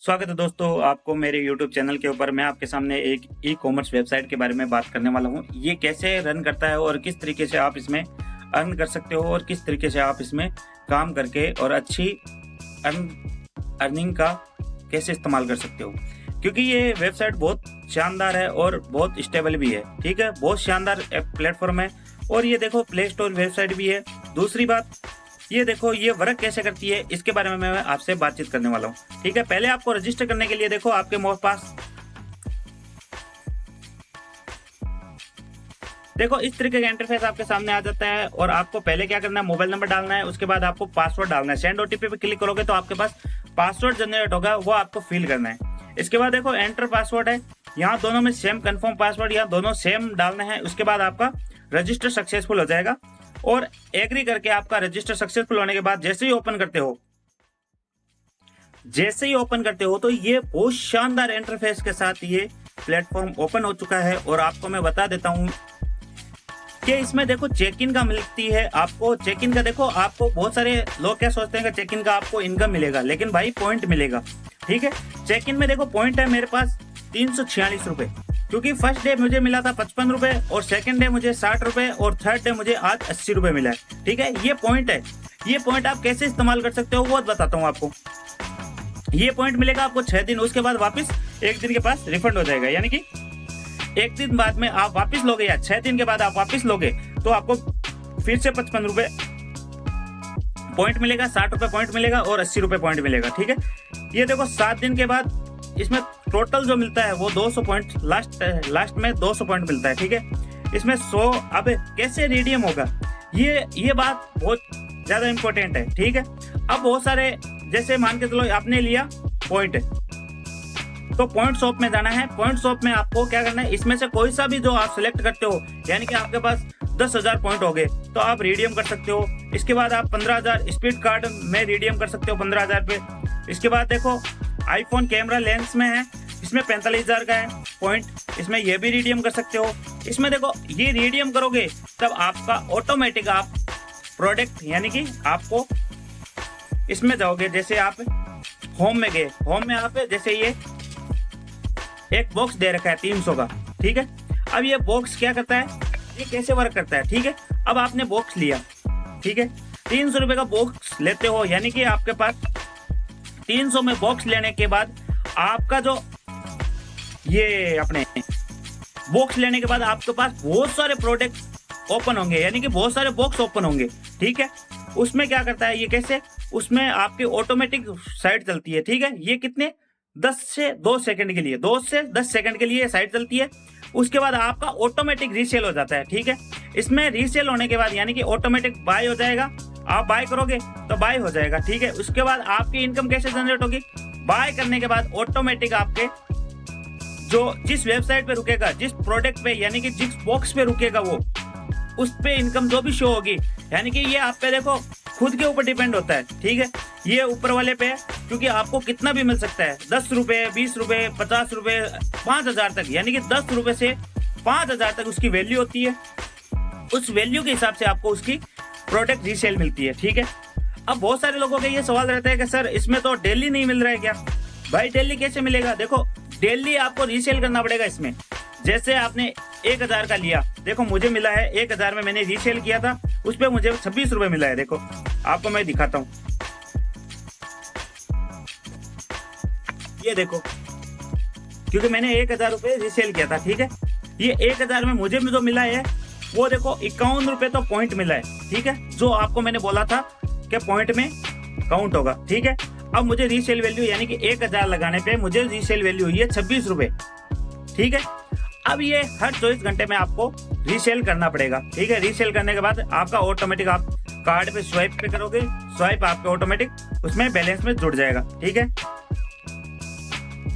स्वागत है दोस्तों आपको मेरे YouTube चैनल के ऊपर। मैं आपके सामने एक ई कॉमर्स वेबसाइट के बारे में बात करने वाला हूँ। ये कैसे रन करता है और किस तरीके से आप इसमें अर्न कर सकते हो और किस तरीके से आप इसमें काम करके और अच्छी अर्निंग का कैसे इस्तेमाल कर सकते हो, क्योंकि ये वेबसाइट बहुत शानदार है और बहुत स्टेबल भी है। ठीक है, बहुत शानदार प्लेटफॉर्म है और ये देखो प्ले स्टोर वेबसाइट भी है। दूसरी बात ये देखो ये वर्क कैसे करती है, इसके बारे में मैं आपसे बातचीत करने वाला हूँ। ठीक है, पहले आपको रजिस्टर करने के लिए देखो आपके पास देखो इस तरीके का इंटरफेस आपके सामने आ जाता है और आपको पहले क्या करना है, मोबाइल नंबर डालना है, उसके बाद आपको पासवर्ड डालना है। सेंड ओटीपी पे क्लिक करोगे तो आपके पास पासवर्ड जनरेट होगा, वो आपको फिल करना है। इसके बाद देखो एंटर पासवर्ड है, यहाँ दोनों में सेम कंफर्म पासवर्ड, यहाँ दोनों सेम डालना है। उसके बाद आपका रजिस्टर सक्सेसफुल हो जाएगा और एग्री करके आपका रजिस्टर सक्सेसफुल होने के बाद जैसे ही ओपन करते हो तो ये बहुत शानदार इंटरफेस के साथ ये प्लेटफॉर्म ओपन हो चुका है। और आपको मैं बता देता हूं कि इसमें देखो चेक इन का मिलती है आपको। चेक इन का देखो, आपको बहुत सारे लोग क्या सोचते हैं कि चेक इन का आपको इनकम मिलेगा, लेकिन भाई पॉइंट मिलेगा। ठीक है, चेक इन में देखो पॉइंट है मेरे पास 346 रुपए, क्योंकि फर्स्ट डे मुझे मिला था 55 रुपए और सेकंड डे मुझे 60 रुपए और थर्ड डे मुझे आज 80 रुपए मिला है। ठीक है, ये पॉइंट है। ये पॉइंट आप कैसे इस्तेमाल कर सकते हो वो बताता हूँ आपको। ये पॉइंट मिलेगा आपको 6 दिन, उसके बाद वापस 1 दिन के पास रिफंड हो जाएगा, यानी कि 1 दिन बाद में आप वापस लोगे या 6 दिन के बाद आप वापस लोगे तो आपको फिर से 55 रुपए पॉइंट मिलेगा, 60 रुपए पॉइंट मिलेगा और 80 रुपए पॉइंट मिलेगा। ठीक है, ये देखो 7 दिन के बाद इसमें टोटल जो मिलता है वो 200 पॉइंट, लास्ट में 200 पॉइंट मिलता है। ठीक है, इसमें 100 अब कैसे रिडीम होगा, ये बात बहुत ज्यादा इंपॉर्टेंट है। ठीक है, अब बहुत सारे जैसे मान के चलो आपने लिया पॉइंट, तो पॉइंट शॉप में जाना है। पॉइंट शॉप में आपको क्या करना है, इसमें से कोई सा भी जो आप सिलेक्ट करते हो, यानी कि आपके पास 10,000 पॉइंट हो गए तो आप रिडीम कर सकते हो। इसके बाद आप 15,000 स्पीड कार्ड में रिडीम कर सकते हो 15,000 पे। इसके बाद देखो आईफोन कैमरा लेंस में है, इसमें 45,000 का है पॉइंट, इसमें ये भी रिडीम कर सकते हो। इसमें देखो ये रिडीम करोगे तब आपका ऑटोमेटिक आप प्रोडक्ट, यानी कि आपको इसमें जाओगे, जैसे आप होम में गए, होम में आप जैसे ये एक बॉक्स दे रखा है 300 का। ठीक है, अब ये बॉक्स क्या करता है, ये कैसे वर्क करता है। ठीक है, अब आपने बॉक्स लिया, ठीक है, 300 रुपए का बॉक्स लेते हो, यानी कि आपके पास 300 में बॉक्स लेने के बाद आपका जो ये अपने बॉक्स लेने के बाद आपके पास बहुत सारे प्रोडक्ट ओपन होंगे, यानी कि बहुत सारे बॉक्स ओपन होंगे। ठीक है, उसमें क्या करता है ये कैसे, उसमें आपकी ऑटोमेटिक साइट चलती है। ठीक है, ये कितने 10 से 2 सेकंड के लिए, 2 से 10 सेकंड के लिए साइट चलती है। उसके बाद आपका ऑटोमेटिक रीसेल हो जाता है। ठीक है, इसमें रीसेल होने के बाद यानी कि ऑटोमेटिक बाय हो जाएगा, आप बाय करोगे तो बाय हो जाएगा। ठीक है, उसके बाद आपकी इनकम कैसे जनरेट होगी, बाय करने के बाद ऑटोमेटिक आपके जो जिस वेबसाइट पे रुकेगा, जिस प्रोडक्ट पे यानी कि जिस बॉक्स पे रुकेगा वो उस पे इनकम जो भी शो होगी, यानी कि ये आप पे देखो खुद के ऊपर डिपेंड होता है। ठीक है, ये ऊपर वाले पे है, क्योंकि आपको कितना भी मिल सकता है, 10 रुपए, 20 रुपए, 50 रुपए, 5,000 तक, यानी कि 10 रुपए से 5,000 तक उसकी वैल्यू होती है। उस वैल्यू के हिसाब से आपको उसकी प्रोडक्ट रीसेल मिलती है। ठीक है, अब बहुत सारे लोगों का ये सवाल रहता है कि सर इसमें तो डेली नहीं मिल रहा है क्या। भाई डेली कैसे मिलेगा, देखो डेली आपको रीसेल करना पड़ेगा। इसमें जैसे आपने 1,000 का लिया, देखो मुझे मिला है 1,000 में मैंने रीसेल किया था, उस पर मुझे 26 रुपए मिला है। देखो आपको मैं दिखाता हूँ, ये देखो, क्योंकि मैंने 1,000 रुपए रीसेल किया था। ठीक है, ये 1,000 में मुझे जो मिला है वो देखो 51 रुपए तो पॉइंट मिला है। ठीक है, जो आपको मैंने बोला था कि पॉइंट में काउंट होगा। ठीक है, अब मुझे रीसेल वैल्यू यानी कि 1,000 लगाने पे मुझे रीसेल वैल्यू हुई है 26 रुपए। ठीक है, अब ये हर 24 घंटे में आपको रीसेल करना पड़ेगा। ठीक है, रीसेल करने के बाद आपका ऑटोमेटिक आप कार्ड पे स्वाइप पे करोगे, स्वाइप आपके ऑटोमेटिक उसमें बैलेंस में जुड़ जाएगा। ठीक है,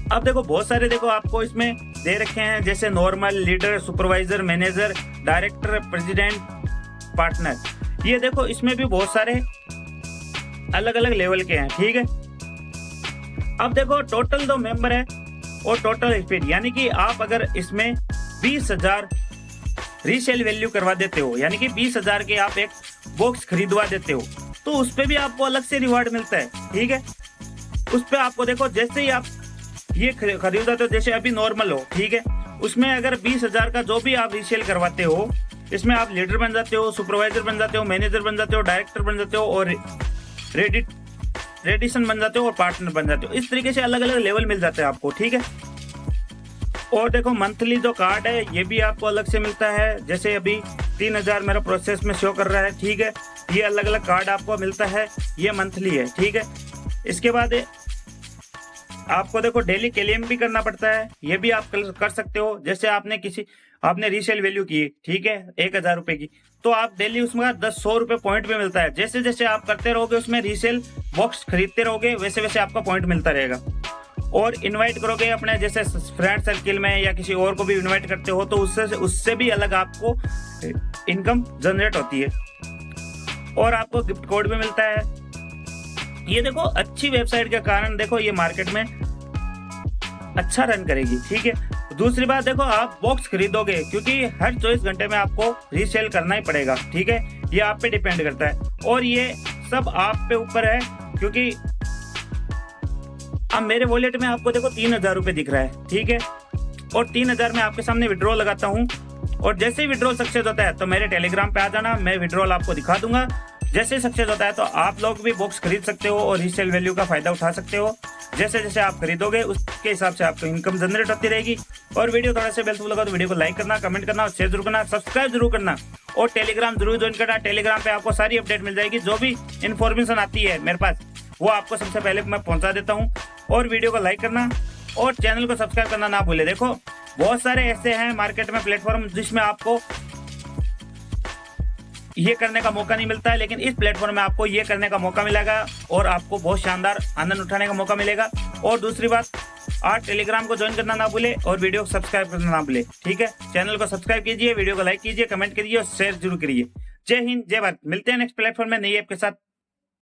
अब देखो बहुत सारे देखो आपको इसमें दे रखे हैं, जैसे normal, leader, supervisor, manager, director, president, partner. ये देखो इसमें भी बहुत सारे अलग अलग लेवल के हैं। ठीक है, अब देखो टोटल जो मेंबर है और टोटल स्पीड, यानी कि आप अगर इसमें 20,000 रीसेल वैल्यू करवा देते हो, यानी कि 20,000 के आप एक बॉक्स खरीदवा देते हो, तो उस पे भी आपको अलग से रिवार्ड मिलता है। ठीक है, उस पर आपको देखो जैसे ही आप ये खरीदा तो जैसे अभी नॉर्मल हो, ठीक है, उसमें अगर 20,000 का जो भी आप रीसेल करवाते हो, इसमें आप लीडर बन जाते हो, सुपरवाइजर बन जाते हो, मैनेजर बन जाते हो, डायरेक्टर बन जाते हो और रेडिशन बन जाते हो और पार्टनर बन जाते हो। इस तरीके से अलग अलग लेवल मिल जाते हैं आपको, ठीक है। और देखो मंथली जो कार्ड है ये भी आपको अलग से मिलता है। जैसे अभी 3,000 मेरा प्रोसेस में शो कर रहा है, ठीक है। ये अलग अलग कार्ड आपको मिलता है, ये मंथली है, ठीक है। इसके बाद आपको देखो डेली क्लेम भी करना पड़ता है, ये भी आप कर सकते हो। जैसे आपने रीसेल वैल्यू की, ठीक है, 1,000 रुपए की, तो आप डेली उसमें 100 रुपए पॉइंट भी मिलता है। जैसे जैसे आप करते रहोगे उसमें रीसेल बॉक्स खरीदते रहोगे, वैसे वैसे आपका पॉइंट मिलता रहेगा। और इनवाइट करोगे अपने जैसे फ्रेंड सर्किल में या किसी और को भी इनवाइट करते हो तो उससे भी अलग आपको इनकम जनरेट होती है। और आपको गिफ्ट कोड भी मिलता है। ये देखो अच्छी वेबसाइट के कारण देखो ये मार्केट में अच्छा रन करेगी, ठीक है। दूसरी बात देखो आप बॉक्स खरीदोगे क्योंकि हर 24 घंटे में आपको रीसेल करना ही पड़ेगा, ठीक है। ये आप पे डिपेंड करता है और ये सब आप पे ऊपर है क्योंकि अब मेरे वॉलेट में आपको देखो 3,000 रुपए दिख रहा है, ठीक है। और 3,000 में आपके सामने विड्रॉल लगाता हूँ और जैसे ही विड्रॉल सक्सेस होता है तो मेरे टेलीग्राम पे आ जाना, मैं विड्रॉल आपको दिखा दूंगा। जैसे सक्सेस होता है तो आप लोग भी बॉक्स खरीद सकते हो और रीसेल वैल्यू का फायदा उठा सकते हो। जैसे जैसे आप खरीदोगे उसके हिसाब से आपको इनकम जनरेट होती रहेगी। और वीडियो थोड़ा सा बेलफुल लगा तो वीडियो को लाइक करना, कमेंट करना और शेयर जरूर करना, सब्सक्राइब जरूर करना और टेलीग्राम जरूर ज्वाइन करना। टेलीग्राम पे आपको सारी अपडेट मिल जाएगी, जो भी इन्फॉर्मेशन आती है मेरे पास वो आपको सबसे पहले मैं पहुंचा देता हूँ। और वीडियो को लाइक करना और चैनल को सब्सक्राइब करना ना भूले। देखो बहुत सारे ऐसे हैं मार्केट में प्लेटफॉर्म जिसमें आपको ये करने का मौका नहीं मिलता है, लेकिन इस प्लेटफॉर्म में आपको ये करने का मौका मिलेगा और आपको बहुत शानदार आनंद उठाने का मौका मिलेगा। और दूसरी बात, आप टेलीग्राम को ज्वाइन करना ना भूले और वीडियो को सब्सक्राइब करना ना भूले, ठीक है। चैनल को सब्सक्राइब कीजिए, वीडियो को लाइक कीजिए, कमेंट कीजिए और शेयर जरूर करिए। जय हिंद, जय भारत। मिलते हैं नेक्स्ट प्लेटफॉर्म में नई ऐप के साथ।